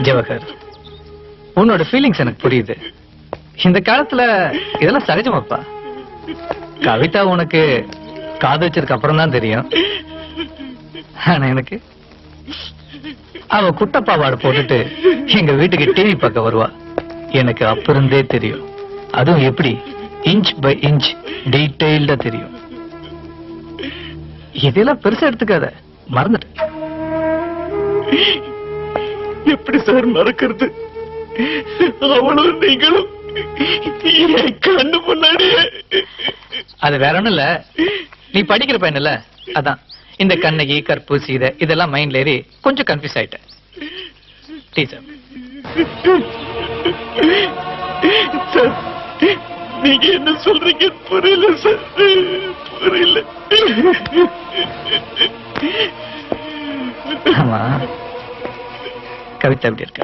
ஜவஹர், உன்னோட ஃபீலிங்ஸ் எனக்கு புரியுது. இந்த காலத்துல இதெல்லாம் சகஜமாப்பா. கவிதா உனக்கு காதலிச்சதுக்கு அப்புறம் தான் தெரியும். ஆனா எனக்கு அவ குட்டப்பாவாடு போட்டுட்டு எங்க வீட்டுக்கு டிவி பார்க்க வருவா. எனக்கு அப்ப இருந்தே தெரியும். அதுவும் எப்படி இன்ச் பை இன்ச் டீடைல்டா தெரியும். இதெல்லாம் பெருசா எடுத்துக்காத, மறந்துட்டு. எப்படி சார் மறக்கிறது? அவளும் நீங்களும் கண்ணு முன்னாடியே. அது வேற ஒண்ணும் இல்ல, நீ படிக்கிற பையன் இல்ல, அதான் இந்த கண்ணகி கற்பு சீதை இதெல்லாம் மைண்ட்ல ஏறி கொஞ்சம் கன்ஃபியூஸ் ஆயிட்ட. டீச்சர் சார், நீங்க என்ன சொல்றீங்க புரியல சார், புரியல. ஆமா, கவிதா எப்படி இருக்கா?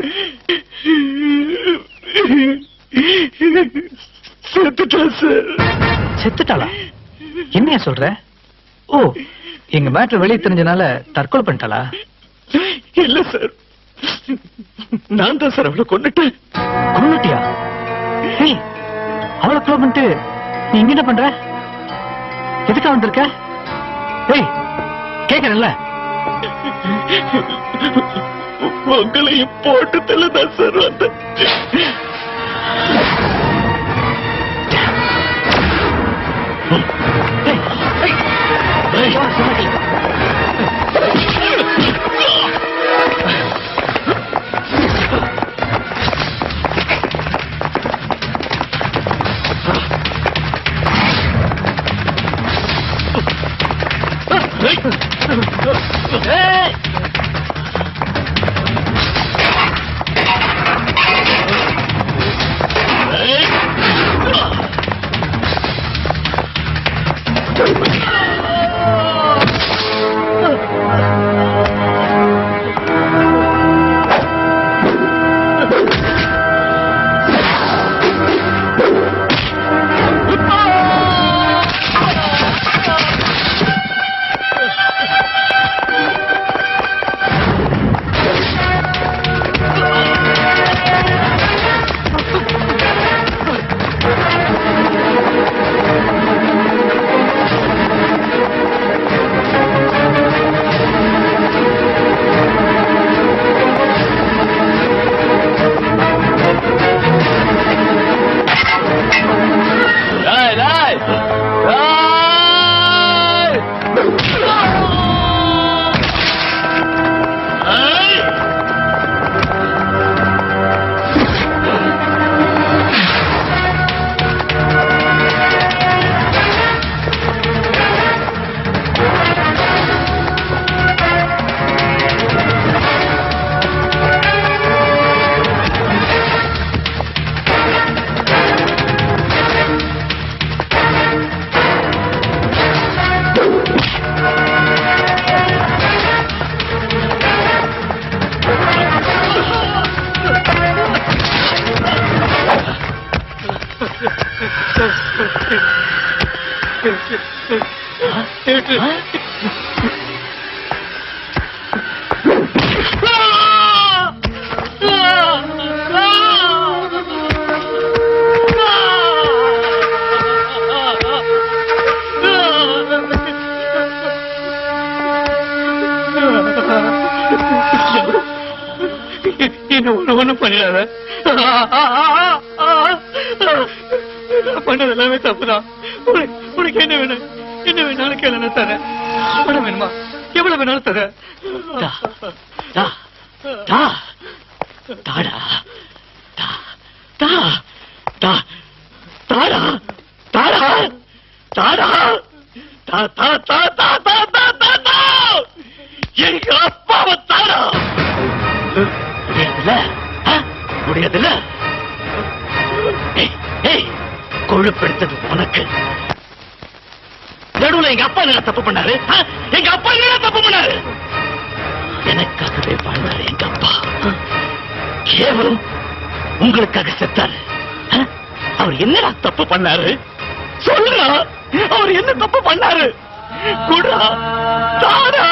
செத்துட்டா சார். செத்துட்டாளா? என்னையா சொல்ற? ஓ, எங்க மேட்ரு வெளியே தெரிஞ்சனால தற்கொலை பண்ணிட்டாளா? இல்ல சார், நான் தான் சார் அவளை கொன்னுட்டேன். கொன்னுட்டியா? அவளை கொலை பண்ணிட்டு நீ இங்க என்ன பண்ற? எதுக்கா வந்திருக்க? ஏய், கேக்குறேன்ல. உங்களையும் போட்டு தள்ளதான் சார் வந்தேன். ஒண்ணும் பண்ணிடாத. பண்ணது எல்லாமே தப்புதான். உனக்கு என்ன வேணும்? என்ன வேணாலும் கேளு, தரேன். பணம் வேணுமா? எவ்வளவு வேணாலும் தரேன். எங்க அப்பாவை தாடா. முடியாதுல்ல? கொழுப்பெடுத்தது உனக்கு. நடுவுல எங்க அப்பா என்ன தப்பு பண்ணாரு? எங்க அப்பா என்ன தப்பு பண்ணாரு? எனக்காகவே வாழ்ந்தாரு எங்க அப்பா. கேவலம் உங்களுக்காக செத்தாரு. அவர் என்னடா தப்பு பண்ணாரு? சொல்லுடா, அவர் என்ன தப்பு பண்ணாரு? குடா தாடா.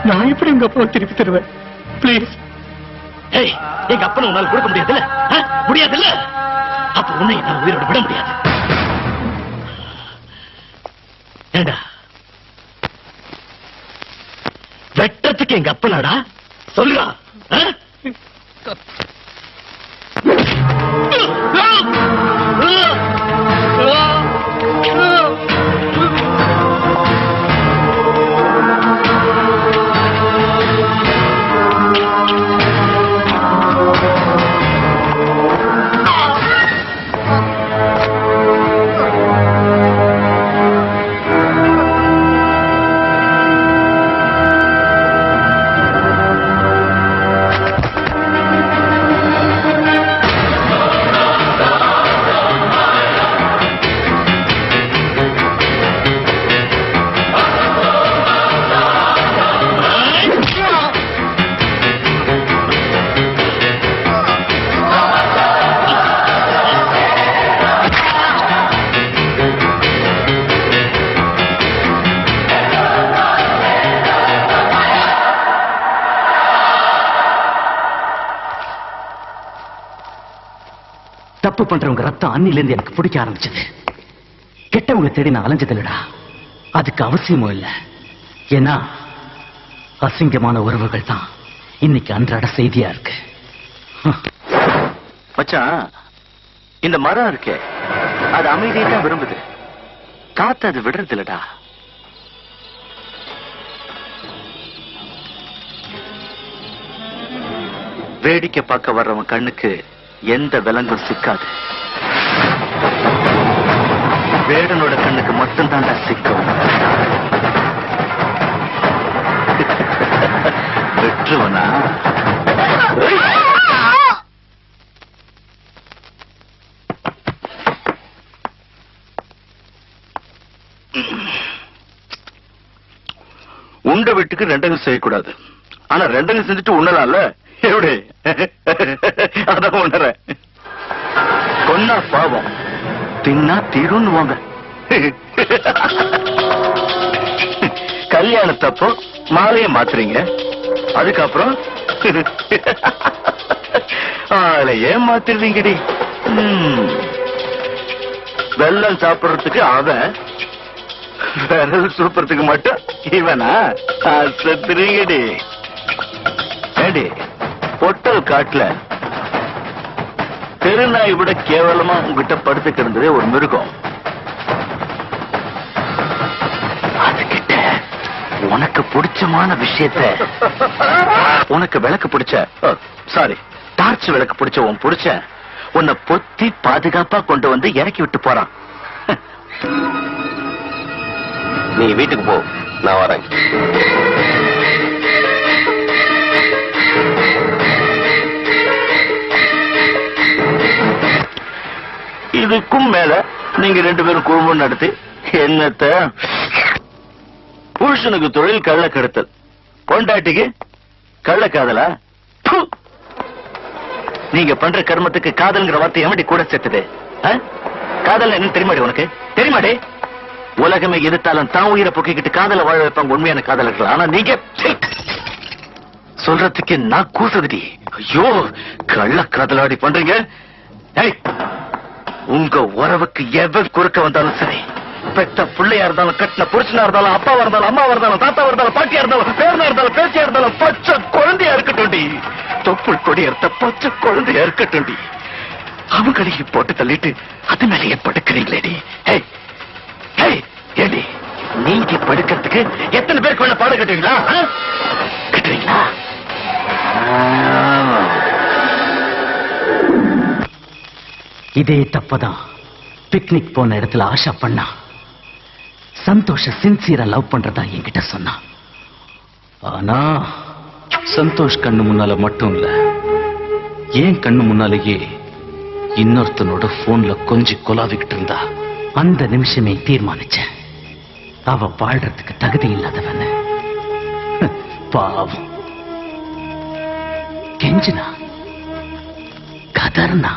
நான் எப்படி உங்க அப்பா திருப்பி தருவேன்? பிளீஸ். ஏய், எங்க அப்பனை உன்னால கொடுக்க முடியாதுல்ல? முடியாதுல்ல? அப்ப உன்னை நான் உயிரோட விட முடியாது. ஏண்டா, வெட்டத்துக்கு எங்க அப்பனாடா சொல்றா? தப்பு பண்றவங்க ரத்தம் அன்னில இருந்து எனக்கு பிடிக்க ஆரம்பிச்சது. கெட்டவங்க தேடி நான் அலைஞ்சது இல்லடா, அதுக்கு அவசியமும் இல்ல. ஏன்னா அசிங்கமான உறவுகள் தான் இன்னைக்கு அன்றாட செய்தியா இருக்கு. மச்சான், இந்த மரம் இருக்கே, அது அமைதியை தான் விரும்புது, காத்து அது விடுறது இல்லடா. வேடிக்கை பார்க்க வர்றவன் கண்ணுக்கு எந்த விலங்கும் சிக்காது. வேடனோட கண்ணுக்கு மட்டும்தான் சிக்கும். வெற்றுவனா? உண்ட வீட்டுக்கு ரெண்டங்க செய்யக்கூடாது. ஆனா ரெண்டங்க செஞ்சுட்டு உண்ணலாம்ல? எப்படி? அதான் உணர. கொன்னா பாவம், தின்னா தீருன்னுவாங்க. கல்யாணத்தப்போ மாலையை மாத்துறீங்க, அதுக்கப்புறம் ஆளையே மாத்திருவீங்கடி. வெள்ளம் சாப்பிடுறதுக்கு அவன், விரல் சூப்பறதுக்கு மட்டும் இவனா? செத்துறீங்கடி. ஏடி, பொட்டல் காட்டுல தெருநாய் விட கேவலமா உங்ககிட்ட படுத்து கிடந்ததே ஒரு மிருகம். அதுகிட்ட உனக்கு பிடிச்சமான விஷயத்த, உனக்கு விளக்கு பிடிச்ச, சாரி டார்ச் விளக்கு பிடிச்ச உன் பிடிச்ச உன்னை பொத்தி பாதுகாப்பா கொண்டு வந்து இறக்கி விட்டு போறான். நீ வீட்டுக்கு போ, நான் வரேன். இதுக்கும் மேல நீங்க ரெண்டு பேரும் குடும்பம் நடத்தி என்னத்த? புருஷனுக்கு தொழில் கள்ள கடத்தல், பொண்டாட்டிக்கு கள்ள காதலா? நீங்க பண்ற கர்மத்துக்கு காதல்ங்கிற வார்த்தை எவடி கூட சேர்த்தது? காதல் என்ன தெரியுமாடி உனக்கு? தெரியுமாடி? உலகமே எதிர்த்தாலும் தான் உயிரை பொக்கிக்கிட்டு காதல வாழ வைப்பாங்க உண்மையான காதலர்கள். ஆனா நீங்க சொல்றதுக்கு நான் கூசுதுடி. ஐயோ, கள்ள காதலாடி பண்றீங்க. உங்க உறவுக்கு எவன் குறுக்க வந்தாலும் சரி, பெத்த பிள்ளையா இருந்தாலும், கட்டின புருஷனா இருந்தாலும், அப்பாவா இருந்தாலும், அம்மாவா இருந்தாலும், தாத்தாவா இருந்தாலும், பாட்டியா இருந்தாலும், பேரனா இருந்தாலும், பேச்சியா இருந்தாலும், பச்சை குழந்தையா இருக்கட்டும், தொப்புள் கொடி எடுத்த பச்சை குழந்தையா இருக்கட்டும், அவங்களையும் போட்டு தள்ளிட்டு அது மேலேயே படுக்கிறீங்களேடி. ஏடி, நீங்க படுக்கிறதுக்கு எத்தனை பேருக்கு வேணா பாடு கட்டுவீங்களா? கட்டுவீங்களா? இதே தப்பதான் பிக்னிக் போன இடத்துல ஆஷா பண்ணா. சந்தோஷ சின்சியரா லவ் பண்றதா என்கிட்ட சொன்னா. ஆனா சந்தோஷ் கண்ணு முன்னால மட்டும் இல்ல, ஏன் கண்ணு முன்னாலேயே இன்னொருத்தனோட போன்ல கொஞ்சி கொலாவிக்கிட்டு இருந்தா. அந்த நிமிஷமே தீர்மானிச்சேன், அவ வாழ்றதுக்கு தகுதி இல்லாதவன்னு. பாவம் கெஞ்சினா, கதர்னா,